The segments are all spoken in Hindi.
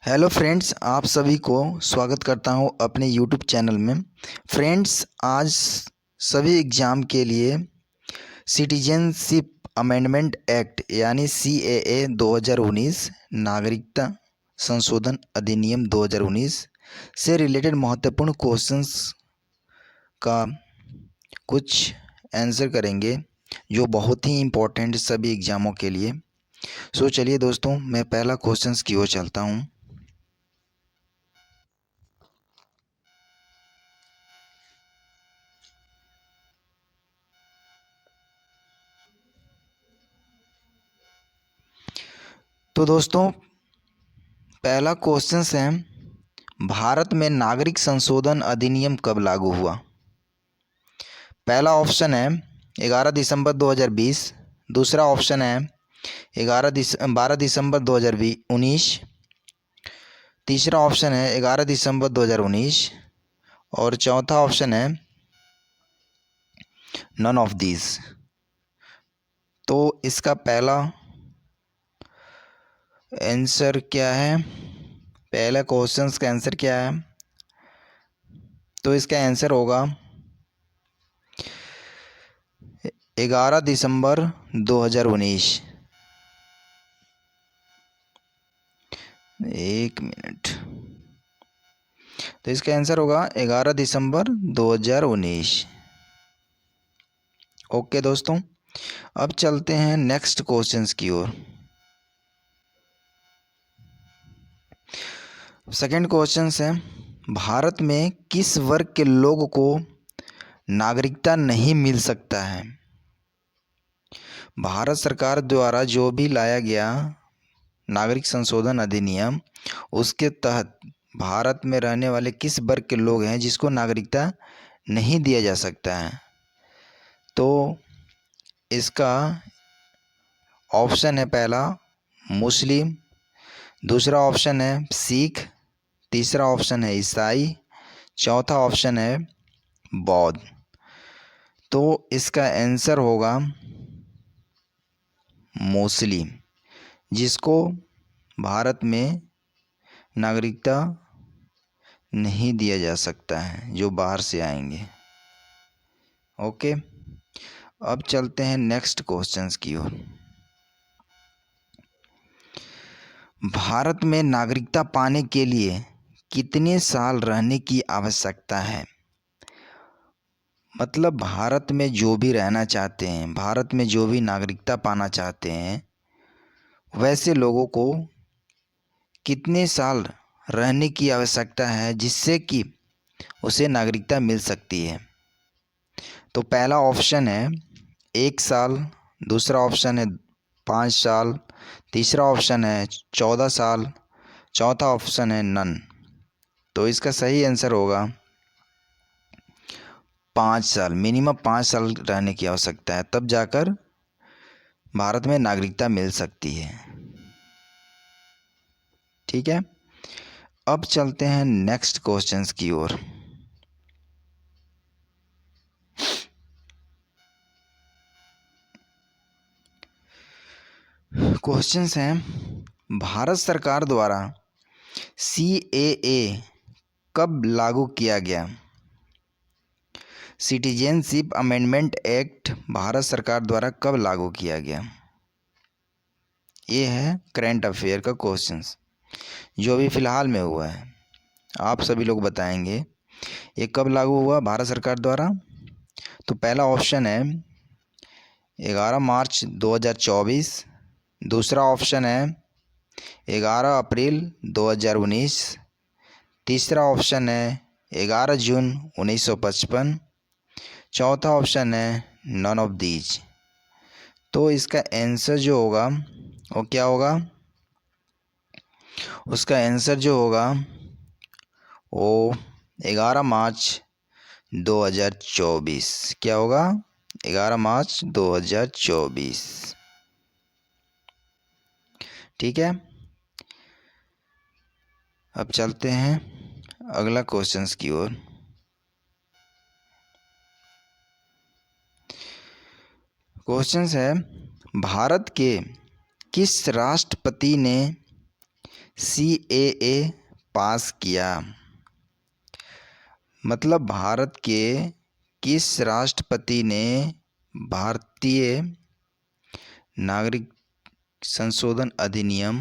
हेलो फ्रेंड्स, आप सभी को स्वागत करता हूं अपने यूट्यूब चैनल में। फ्रेंड्स, आज सभी एग्ज़ाम के लिए सिटीजनशिप अमेंडमेंट एक्ट यानी CAA 2019 नागरिकता संशोधन अधिनियम 2019 से रिलेटेड महत्वपूर्ण क्वेश्चंस का कुछ आंसर करेंगे जो बहुत ही इम्पोर्टेंट सभी एग्ज़ामों के लिए। सो चलिए दोस्तों, मैं पहला क्वेश्चंस की ओर चलता हूं। तो दोस्तों, पहला क्वेश्चन है, भारत में नागरिक संशोधन अधिनियम कब लागू हुआ? पहला ऑप्शन है 11 दिसंबर 2020। दूसरा ऑप्शन है 12 दिसंबर 2019। तीसरा ऑप्शन है 11 दिसंबर 2019 और चौथा ऑप्शन है नन ऑफ दीज। तो इसका पहला आंसर क्या है? पहला क्वेश्चन का आंसर क्या है? तो इसका आंसर होगा 11 दिसंबर 2019। एक मिनट। तो इसका आंसर होगा 11 दिसंबर 2019। ओके दोस्तों, अब चलते हैं नेक्स्ट क्वेश्चंस की ओर। सेकंड क्वेश्चन है, भारत में किस वर्ग के लोग को नागरिकता नहीं मिल सकता है? भारत सरकार द्वारा जो भी लाया गया नागरिक संशोधन अधिनियम, उसके तहत भारत में रहने वाले किस वर्ग के लोग हैं जिसको नागरिकता नहीं दिया जा सकता है? तो इसका ऑप्शन है पहला मुस्लिम, दूसरा ऑप्शन है सिख, तीसरा ऑप्शन है ईसाई, चौथा ऑप्शन है बौद्ध। तो इसका आंसर होगा मुस्लिम, जिसको भारत में नागरिकता नहीं दिया जा सकता है, जो बाहर से आएंगे। ओके, अब चलते हैं नेक्स्ट क्वेश्चंस की ओर। भारत में नागरिकता पाने के लिए कितने साल रहने की आवश्यकता है? मतलब भारत में जो भी रहना चाहते हैं, भारत में जो भी नागरिकता पाना चाहते हैं, वैसे लोगों को कितने साल रहने की आवश्यकता है जिससे कि उसे नागरिकता मिल सकती है? तो पहला ऑप्शन है 1 साल, दूसरा ऑप्शन है 5 साल, तीसरा ऑप्शन है 14 साल, चौथा ऑप्शन है नन। तो इसका सही आंसर होगा 5 साल। मिनिमम 5 साल रहने की आवश्यकता है, तब जाकर भारत में नागरिकता मिल सकती है। ठीक है, अब चलते हैं नेक्स्ट क्वेश्चंस की ओर। क्वेश्चंस हैं, भारत सरकार द्वारा CAA कब लागू किया गया? सिटीजनशिप अमेंडमेंट एक्ट भारत सरकार द्वारा कब लागू किया गया? ये है करंट अफेयर का क्वेश्चंस जो अभी फ़िलहाल में हुआ है। आप सभी लोग बताएंगे ये कब लागू हुआ भारत सरकार द्वारा। तो पहला ऑप्शन है 11 मार्च 2024। दूसरा ऑप्शन है 11 अप्रैल 2019। तीसरा ऑप्शन है 11 जून 1955। चौथा ऑप्शन है नन ऑफ दीज। तो इसका आंसर जो होगा वो क्या होगा? उसका आंसर जो होगा वो 11 मार्च 2024। क्या होगा? 11 मार्च 2024। ठीक है, अब चलते हैं अगला क्वेश्चंस की ओर। क्वेश्चंस है, भारत के किस राष्ट्रपति ने CAA पास किया? मतलब भारत के किस राष्ट्रपति ने भारतीय नागरिक संशोधन अधिनियम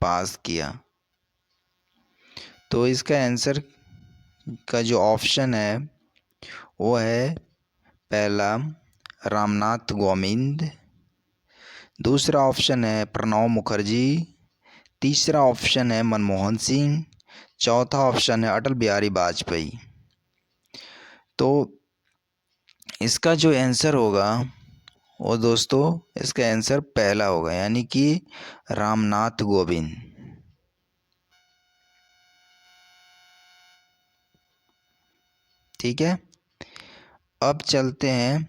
पास किया? तो इसका आंसर का जो ऑप्शन है वो है पहला रामनाथ कोविंद, दूसरा ऑप्शन है प्रणब मुखर्जी, तीसरा ऑप्शन है मनमोहन सिंह, चौथा ऑप्शन है अटल बिहारी वाजपेयी। तो इसका जो आंसर होगा वो दोस्तों इसका आंसर पहला होगा, यानी कि रामनाथ कोविंद। ठीक है, अब चलते हैं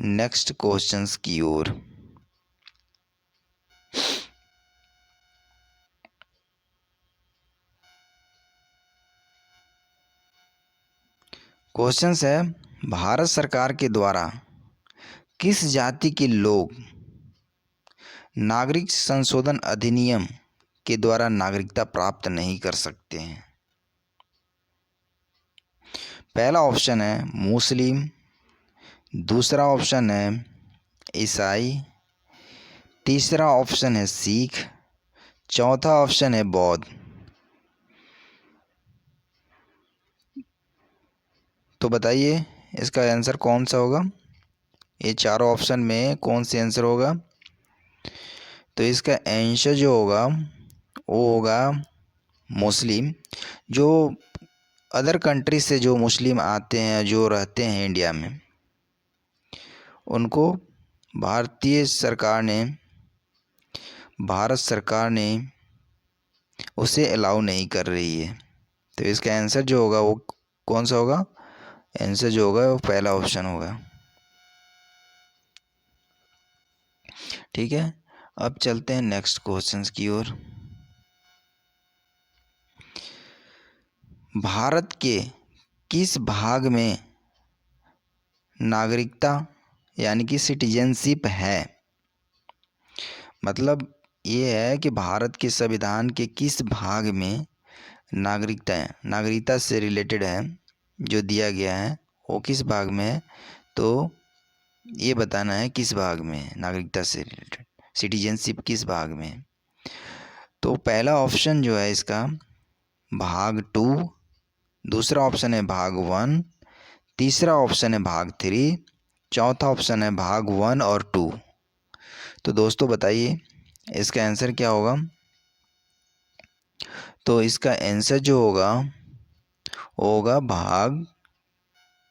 नेक्स्ट क्वेश्चंस की ओर। क्वेश्चंस है, भारत सरकार के द्वारा किस जाति के लोग नागरिक संशोधन अधिनियम के द्वारा नागरिकता प्राप्त नहीं कर सकते हैं? पहला ऑप्शन है मुस्लिम, दूसरा ऑप्शन है ईसाई, तीसरा ऑप्शन है सिख, चौथा ऑप्शन है बौद्ध। तो बताइए इसका आंसर कौन सा होगा? ये चारों ऑप्शन में कौन सी आंसर होगा? तो इसका आंसर जो होगा वो होगा मुस्लिम। जो अदर कंट्री से जो मुस्लिम आते हैं, जो रहते हैं इंडिया में, उनको भारत सरकार ने उसे अलाउ नहीं कर रही है। तो इसका आंसर जो होगा वो कौन सा होगा? आंसर जो होगा वो पहला ऑप्शन होगा। ठीक है, अब चलते हैं नेक्स्ट क्वेश्चंस की ओर। भारत के किस भाग में नागरिकता यानी कि सिटीजनशिप है? मतलब ये है कि भारत के संविधान के किस भाग में नागरिकता से रिलेटेड है, जो दिया गया है वो किस भाग में है? तो ये बताना है किस भाग में है नागरिकता से रिलेटेड, सिटीजनशिप किस भाग में है। तो पहला ऑप्शन जो है इसका भाग 2, दूसरा ऑप्शन है भाग 1, तीसरा ऑप्शन है भाग 3, चौथा ऑप्शन है भाग 1 और 2। तो दोस्तों बताइए इसका आंसर क्या होगा? तो इसका आंसर जो होगा वो होगा भाग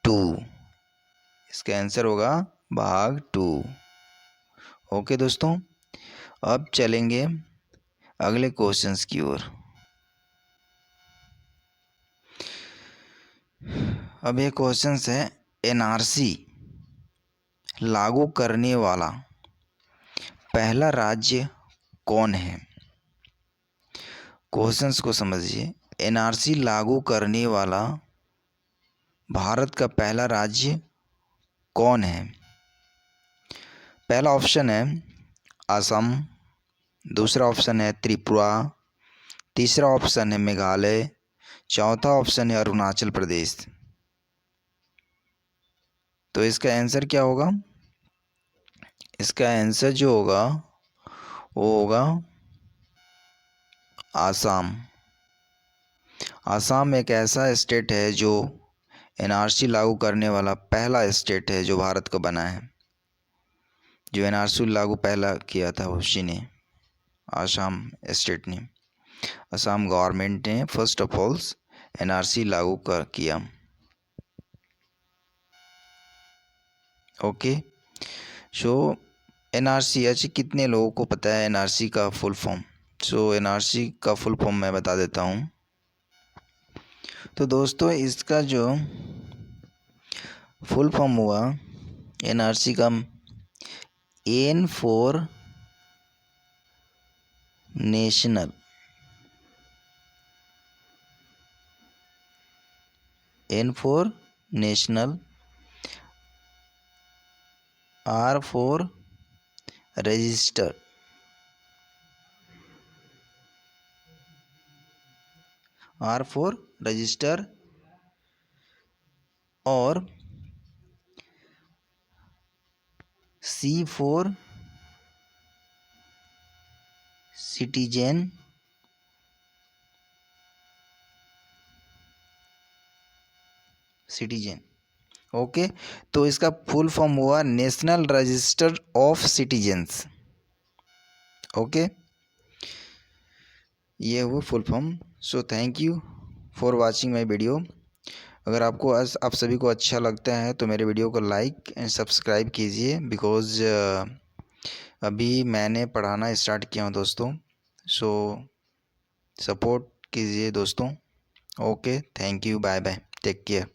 2। इसका आंसर होगा भाग 2। ओके दोस्तों, अब चलेंगे अगले क्वेश्चंस की ओर। अब ये क्वेश्चंस है, NRC लागू करने वाला पहला राज्य कौन है? क्वेश्चंस को समझिए। NRC लागू करने वाला भारत का पहला राज्य कौन है? पहला ऑप्शन है असम, दूसरा ऑप्शन है त्रिपुरा, तीसरा ऑप्शन है मेघालय, चौथा ऑप्शन है अरुणाचल प्रदेश। तो इसका आंसर क्या होगा? इसका आंसर जो होगा वो होगा आसाम। आसाम एक ऐसा स्टेट है जो NRC लागू करने वाला पहला स्टेट है जो भारत का बना है। जो NRC लागू पहला किया था उसी ने, आसाम स्टेट ने, असम गवर्नमेंट ने फर्स्ट ऑफ ऑल NRC लागू किया। ओके, सो NRC अच्छा कितने लोगों को पता है NRC का फुल फॉर्म? सो NRC का फुल फॉर्म मैं बता देता हूँ। तो दोस्तों इसका जो फुल फॉर्म हुआ NRC का, N for national, N for national, R for register, R for register और C for सिटीजन ओके। तो इसका फुल फॉर्म हुआ national register of citizens. Okay, ये हुआ full form. So thank you for watching my video. अगर आपको आप सभी को अच्छा लगता है तो मेरे वीडियो को लाइक एंड सब्सक्राइब कीजिए, बिकॉज़ अभी मैंने पढ़ाना स्टार्ट किया हूँ दोस्तों। सो सपोर्ट कीजिए दोस्तों। Okay, thank you, bye bye, take care.